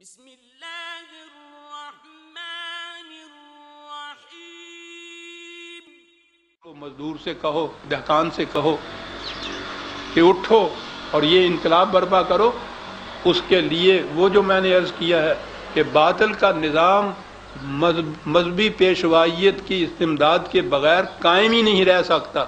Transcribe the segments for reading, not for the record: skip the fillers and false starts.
بسم اللہ الرحمن الرحیم۔ مزدور سے کہو، دہقان سے کہو کہ اٹھو اور یہ انقلاب برپا کرو، اس کے لیے وہ جو میں نے عرض کیا ہے کہ باطل کا نظام مذہبی پیشوائیت کی استمداد کے بغیر قائم ہی نہیں رہ سکتا،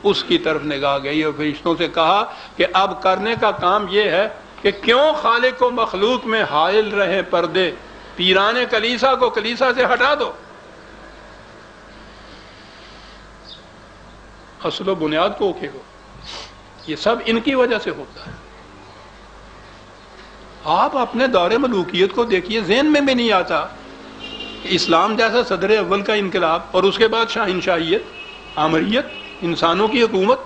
اس کی طرف نگاہ گئی اور فرشتوں سے کہا کہ اب کرنے کا کام یہ ہے کہ کیوں خالق و مخلوق میں حائل رہے پردے، پیران کلیسا کو کلیسا سے ہٹا دو۔ اصل و بنیاد کو کھیلو، یہ سب ان کی وجہ سے ہوتا ہے۔ آپ اپنے دور ملوکیت کو دیکھیے، ذہن میں بھی نہیں آتا کہ اسلام جیسا صدر اول کا انقلاب اور اس کے بعد شاہنشاہیت، آمریت، انسانوں کی حکومت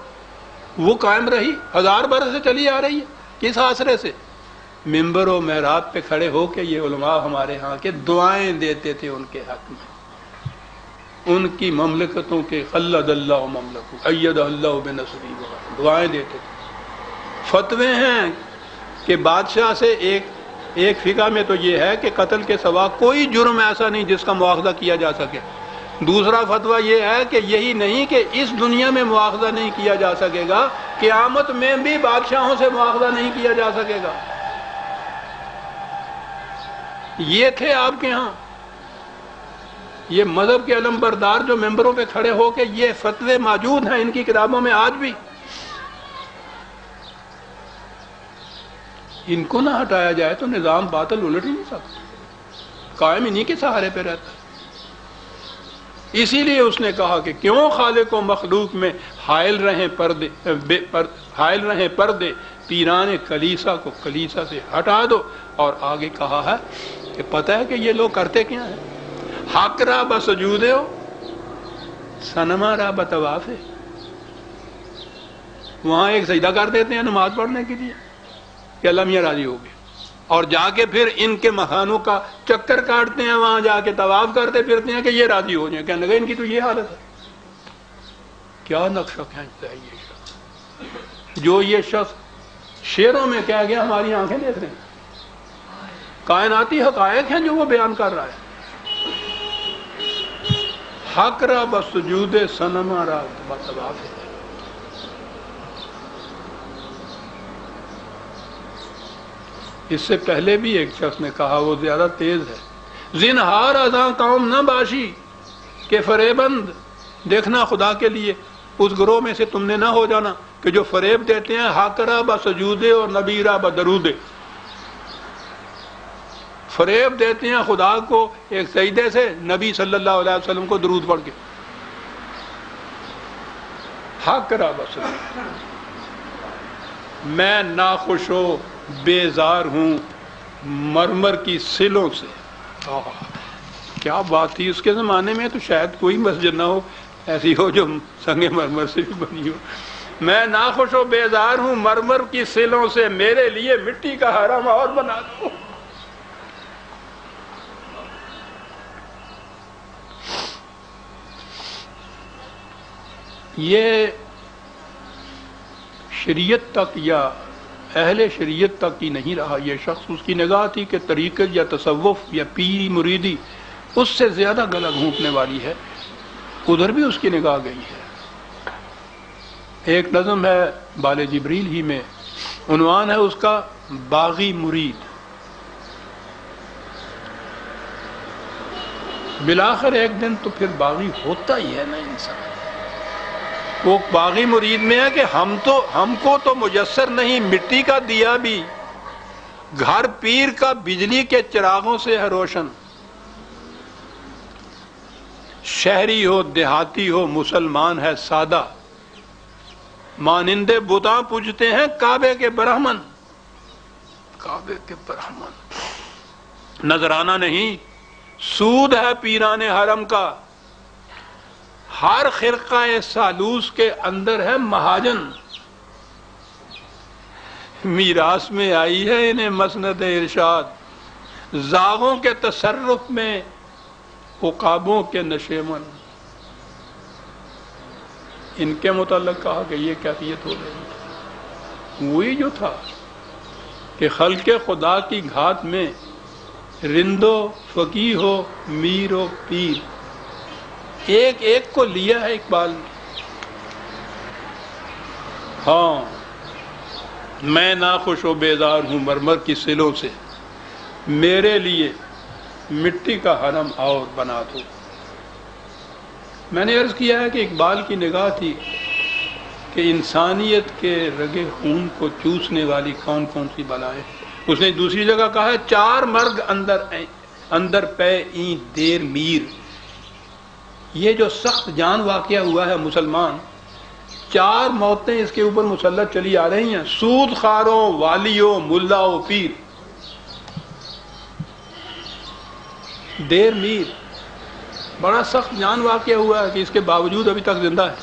وہ قائم رہی، 1000 برس سے چلی آ رہی ہے۔ کس آسرے سے؟ ممبر و محراب پہ کھڑے ہو کے یہ علماء ہمارے ہاں کے دعائیں دیتے تھے ان کے حق میں، ان کی مملکتوں کے خلد اللہ مملکہ اید اللہ بنصری وغیرہ دعائیں دیتے تھے۔ فتوے ہیں کہ بادشاہ سے ایک فقہ میں تو یہ ہے کہ قتل کے سوا کوئی جرم ایسا نہیں جس کا مواخذہ کیا جا سکے۔ دوسرا فتویٰ یہ ہے کہ یہی نہیں کہ اس دنیا میں مواخذہ نہیں کیا جا سکے گا، قیامت میں بھی بادشاہوں سے مواخذہ نہیں کیا جا سکے گا۔ یہ تھے آپ کے ہاں یہ مذہب کے علم بردار جو ممبروں پہ کھڑے ہو کے یہ فتوے موجود ہیں ان کی کتابوں میں آج بھی۔ ان کو نہ ہٹایا جائے تو نظام باطل الٹ ہی نہیں سکتا، قائم انہی کے سہارے پہ رہتا ہے۔ اسی لیے اس نے کہا کہ کیوں خالق و مخلوق میں حائل رہیں پردے، پیران کلیسا کو کلیسا سے ہٹا دو۔ اور آگے کہا ہے کہ پتہ ہے کہ یہ لوگ کرتے کیا ہیں؟ حق را بسجود ہو، صنما را بطواف ہے۔ وہاں ایک سجدہ کر دیتے ہیں نماز پڑھنے کے لیے کہ اللہ میاں راضی ہو گئے، اور جا کے پھر ان کے مکانوں کا چکر کاٹتے ہیں، وہاں جا کے طواف کرتے پھرتے ہیں کہ یہ راضی ہو جائیں۔ کہنے لگے ان کی تو یہ حالت ہے۔ کیا نقشہ کھینچتا ہے یہ شخص، جو یہ شخص شعروں میں کہہ گیا ہماری آنکھیں دیکھ رہے ہیں، کائناتی حقائق ہیں جو وہ بیان کر رہا ہے۔ حق را بسجود صنم را بطواف ہے۔ اس سے پہلے بھی ایک شخص نے کہا، وہ زیادہ تیز ہے، زنہار ازاں قوم نہ باشی کہ فریبند، دیکھنا خدا کے لیے اس گروہ میں سے تم نے نہ ہو جانا کہ جو فریب دیتے ہیں حق را بسجودے اور نبی را بدرودے، فریب دیتے ہیں خدا کو ایک سجدے سے، نبی صلی اللہ علیہ وسلم کو درود پڑھ کے۔ حق را بسجودے، میں ناخوش و بیزار ہوں مرمر کی سلوں سے۔ کیا بات تھی اس کے زمانے میں، تو شاید کوئی مسجد نہ ہو ایسی ہو جو سنگ مرمر سے بھی بنی ہو۔ میں ناخوش و بیزار ہوں مرمر کی سلوں سے، میرے لیے مٹی کا حرم اور بنا دو۔ یہ شریعت تک یا اہل شریعت تک ہی نہیں رہا یہ شخص، اس کی نگاہ تھی کہ طریقت یا تصوف یا پیری مریدی اس سے زیادہ گلا گھونٹنے والی ہے، ادھر بھی اس کی نگاہ گئی ہے۔ ایک نظم ہے بال جبریل ہی میں، عنوان ہے اس کا باغی مرید۔ بالآخر ایک دن تو پھر باغی ہوتا ہی ہے نا انسان۔ وہ باغی مرید میں ہے کہ ہم کو تو میسر نہیں مٹی کا دیا بھی، گھر پیر کا بجلی کے چراغوں سے ہے روشن۔ شہری ہو دیہاتی ہو مسلمان ہے سادہ، مانندے بتاں پوجتے ہیں کعبے کے برہمن۔ کعبے کے برہمن نذرانہ نہیں، سود ہے پیران حرم کا، ہر خرقہ سالوس کے اندر ہے مہاجن۔ میراث میں آئی ہے انہیں مسند ارشاد، زاغوں کے تصرف میں عقابوں کے نشیمن۔ ان کے متعلق کہا کہ یہ کیفیت ہو رہی ہے، وہی جو تھا کہ خلق خدا کی گھات میں رندو فقیہ ہو میر و پیر، ایک ایک کو لیا ہے اقبال نے۔ ہاں میں ناخوش و بیزار ہوں مرمر کی سلوں سے، میرے لیے مٹی کا حرم اور بنا دو۔ میں نے عرض کیا ہے کہ اقبال کی نگاہ تھی کہ انسانیت کے رگے خون کو چوسنے والی کون کون سی بلائیں۔ اس نے دوسری جگہ کہا ہے چار مرگ اندر پے این دیر میر۔ یہ جو سخت جان واقعہ ہوا ہے مسلمان، چار موتیں اس کے اوپر مسلط چلی آ رہی ہیں، سود خاروں، والیوں، ملا و پیر۔ دیر میر بڑا سخت جان واقعہ ہوا ہے کہ اس کے باوجود ابھی تک زندہ ہے۔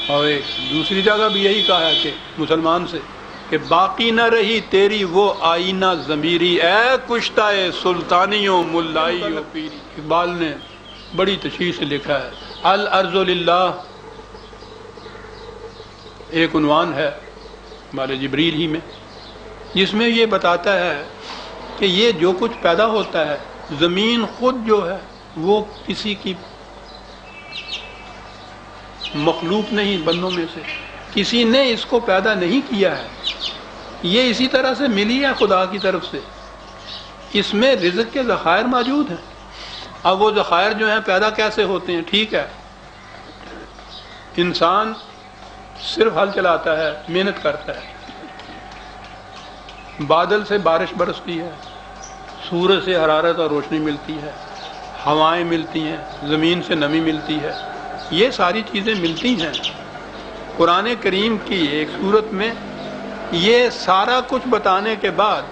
اور ایک دوسری جگہ بھی یہی کہا ہے کہ مسلمان سے کہ باقی نہ رہی تیری وہ آئینہ ضمیری، اے کشتہ سلطانیوں ملائی و پیری۔ اقبال نے بڑی تشریح سے لکھا ہے الارض للہ، ایک عنوان ہے مال جبریل ہی میں، جس میں یہ بتاتا ہے کہ یہ جو کچھ پیدا ہوتا ہے، زمین خود جو ہے وہ کسی کی مخلوق نہیں، بندوں میں سے کسی نے اس کو پیدا نہیں کیا ہے، یہ اسی طرح سے ملی ہے خدا کی طرف سے۔ اس میں رزق کے ذخائر موجود ہیں۔ اب وہ ذخائر جو ہیں پیدا کیسے ہوتے ہیں؟ ٹھیک ہے، انسان صرف ہل چلاتا ہے، محنت کرتا ہے، بادل سے بارش برستی ہے، سورج سے حرارت اور روشنی ملتی ہے، ہوائیں ملتی ہیں، زمین سے نمی ملتی ہے، یہ ساری چیزیں ملتی ہیں۔ قرآن کریم کی ایک سورت میں یہ سارا کچھ بتانے کے بعد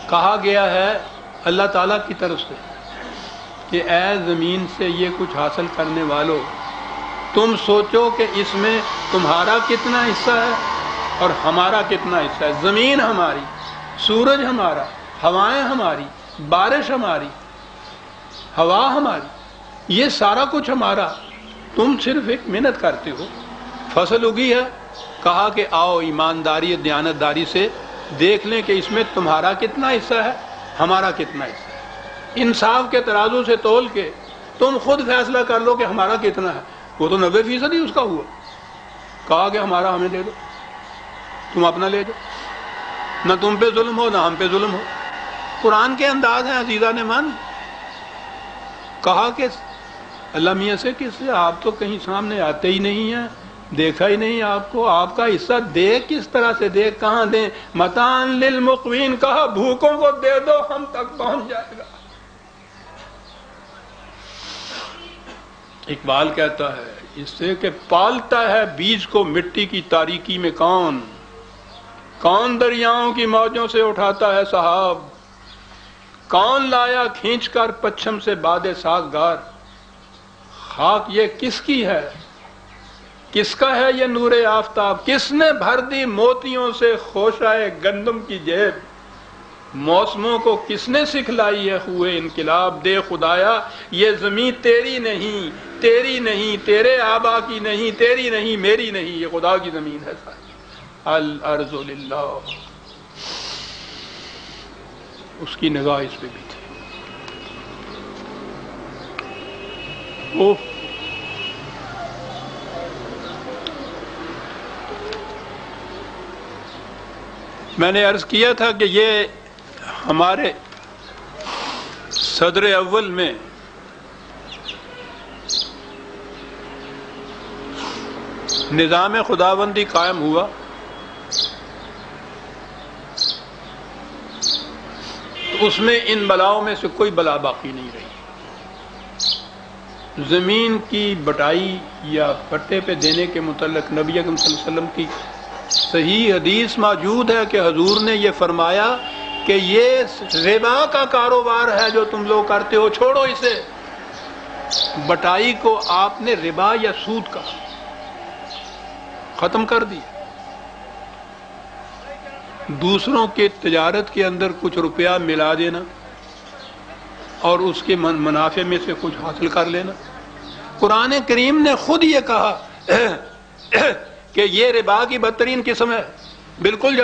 کہا گیا ہے اللہ تعالیٰ کی طرف سے کہ اے زمین سے یہ کچھ حاصل کرنے والو، تم سوچو کہ اس میں تمہارا کتنا حصہ ہے اور ہمارا کتنا حصہ ہے۔ زمین ہماری، سورج ہمارا، ہوائیں ہماری، بارش ہماری، ہوا ہماری، یہ سارا کچھ ہمارا، تم صرف ایک محنت کرتے ہو۔ فصل اگی ہے، کہا کہ آؤ ایمانداری دیانتداری سے دیکھ لیں کہ اس میں تمہارا کتنا حصہ ہے، ہمارا کتنا حصہ ہے۔ انصاف کے ترازو سے تول کے تم خود فیصلہ کر لو کہ ہمارا کتنا ہے۔ وہ تو 90% ہی اس کا ہوا، کہا کہ ہمارا ہمیں دے دو، تم اپنا لے جاؤ، نہ تم پہ ظلم ہو نہ ہم پہ ظلم ہو۔ قرآن کے انداز ہیں عزیزان من۔ کہا کہ اللہ میاں سے کہ آپ تو کہیں سامنے آتے ہی نہیں ہیں، دیکھا ہی نہیں آپ کو، آپ کا حصہ دے کس طرح سے دے، کہاں دیں؟ متاع للمقوین، کہا بھوکوں کو دے دو، ہم تک پہنچ جائے گا۔ اقبال کہتا ہے اس سے کہ پالتا ہے بیج کو مٹی کی تاریکی میں کون، کون دریاؤں کی موجوں سے اٹھاتا ہے سحاب، کون لایا کھینچ کر پچھم سے باد سازگار، خاک یہ کس کی ہے، کس کا ہے یہ نور آفتاب، کس نے بھر دی موتیوں سے خوشائے گندم کی جیب، موسموں کو کس نے سکھلائی ہے ہوئے انقلاب، دے خدایا یہ زمین تیری نہیں، تیری نہیں، تیرے آبا کی نہیں، تیری نہیں، میری نہیں، یہ خدا کی زمین ہے ساری۔ الارض للہ، اس کی نگاہ اس پہ بھی تھی۔ میں نے عرض کیا تھا کہ یہ ہمارے صدر اول میں نظام خداوندی قائم ہوا، تو اس میں ان بلاؤں میں سے کوئی بلا باقی نہیں رہی۔ زمین کی بٹائی یا پٹے پہ دینے کے متعلق نبی اکرم صلی اللہ علیہ وسلم کی صحیح حدیث موجود ہے کہ حضور نے یہ فرمایا کہ یہ ربا کا کاروبار ہے جو تم لوگ کرتے ہو، چھوڑو اسے۔ بٹائی کو آپ نے ربا یا سود کا ختم کر دیا۔ دوسروں کے تجارت کے اندر کچھ روپیہ ملا دینا اور اس کے منافع میں سے کچھ حاصل کر لینا۔ قرآن کریم نے خود یہ کہا کہ یہ ربا کی بدترین قسم ہے، بالکل